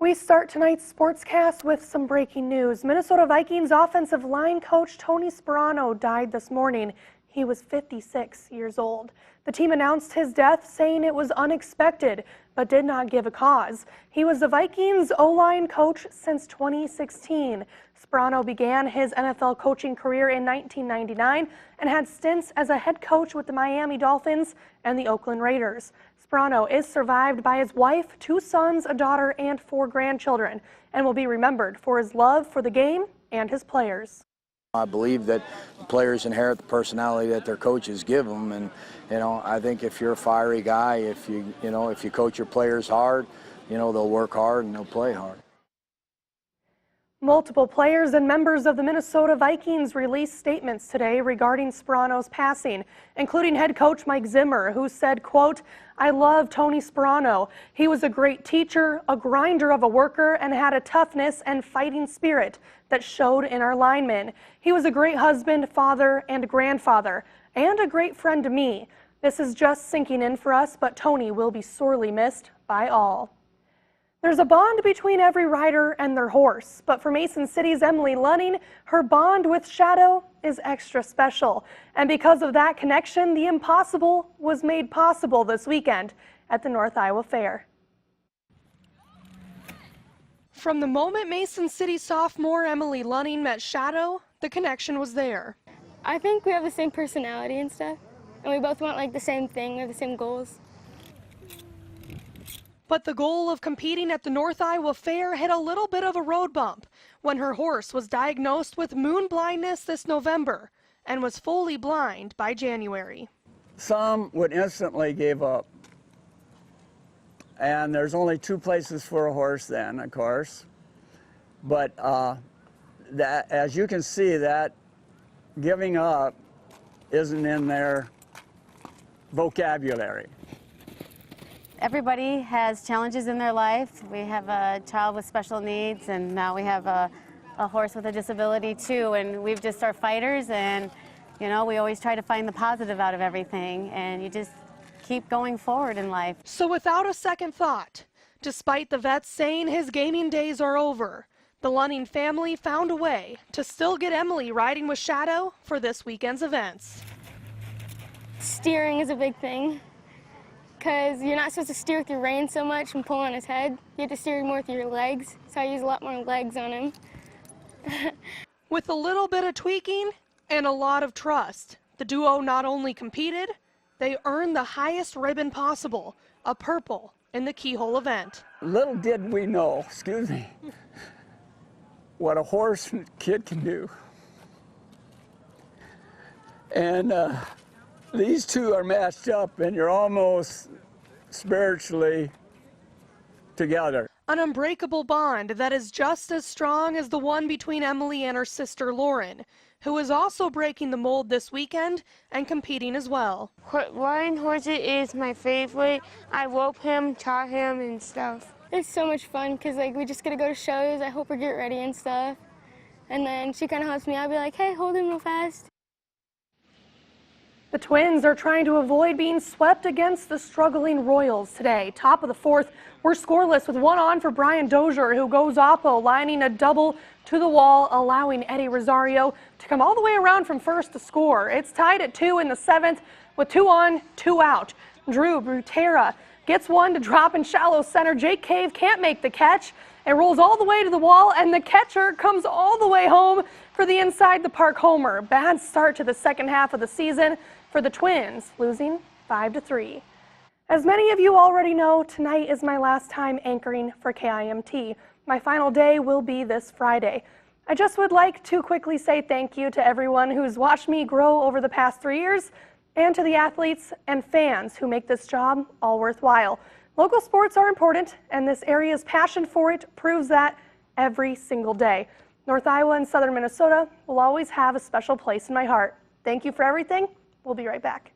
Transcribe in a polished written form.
We start tonight's sportscast with some breaking news. Minnesota Vikings offensive line coach Tony Sparano died this morning. He was 56 years old. The team announced his death, saying it was unexpected, but did not give a cause. He was the Vikings O-line coach since 2016. Sparano began his NFL coaching career in 1999 and had stints as a head coach with the Miami Dolphins and the Oakland Raiders. Sparano is survived by his wife, 2 sons, a daughter, and 4 grandchildren, and will be remembered for his love for the game and his players. I believe that the players inherit the personality that their coaches give them, and I think if you're a fiery guy, if you coach your players hard, they'll work hard and they'll play hard. Multiple players and members of the Minnesota Vikings released statements today regarding Sparano's passing, including head coach Mike Zimmer, who said, quote, "I love Tony Sparano. He was a great teacher, a grinder of a worker, and had a toughness and fighting spirit that showed in our linemen. He was a great husband, father, and grandfather, and a great friend to me. This is just sinking in for us, but Tony will be sorely missed by all." There's a bond between every rider and their horse, but for Mason City's Emily Lunning, her bond with Shadow is extra special. And because of that connection, the impossible was made possible this weekend at the North Iowa Fair. From the moment Mason City sophomore Emily Lunning met Shadow, the connection was there. I think we have the same personality and stuff, and we both want like the same thing or the same goals. But the goal of competing at the North Iowa Fair hit a little bit of a road bump when her horse was diagnosed with moon blindness this November and was fully blind by January. Some would instantly give up. And there's only 2 places for a horse then, of course. But that, as you can see, that giving up isn't in their vocabulary. Everybody has challenges in their life. We have a child with special needs, and now we have a horse with a disability too, and we've just are fighters, and we always try to find the positive out of everything, and you just keep going forward in life. So without a second thought, despite the vet saying his gaming days are over, the Lunning family found a way to still get Emily riding with Shadow for this weekend's events. Steering is a big thing, because you're not supposed to steer with your reins so much and pull on his head. You have to steer more with your legs, so I use a lot more legs on him. With a little bit of tweaking and a lot of trust, the duo not only competed, they earned the highest ribbon possible, a purple, in the Keyhole event. Little did we know, excuse me, what a horse kid can do. And these 2 are matched up, and you're almost spiritually together. An unbreakable bond that is just as strong as the one between Emily and her sister Lauren, who is also breaking the mold this weekend and competing as well. Riding horses is my favorite. I rope him, taught him, and stuff. It's so much fun because we just get to go to shows. I help her get ready and stuff. And then she kind of helps me. I'll be like, hey, hold him real fast. The Twins are trying to avoid being swept against the struggling Royals today. Top of the 4th, we're scoreless with 1 on for Brian Dozier, who goes oppo, lining a double to the wall, allowing Eddie Rosario to come all the way around from first to score. It's tied at 2 in the 7th with 2 on, 2 out. Drew Butera gets one to drop in shallow center. Jake Cave can't make the catch. It rolls all the way to the wall, and the catcher comes all the way home for the inside the park homer. Bad start to the second half of the season for the Twins, losing 5-3. As many of you already know, tonight is my last time anchoring for KIMT. My final day will be this Friday. I just would like to quickly say thank you to everyone who's watched me grow over the past 3 years, and to the athletes and fans who make this job all worthwhile. Local sports are important, and this area's passion for it proves that every single day. North Iowa and Southern Minnesota will always have a special place in my heart. Thank you for everything. We'll be right back.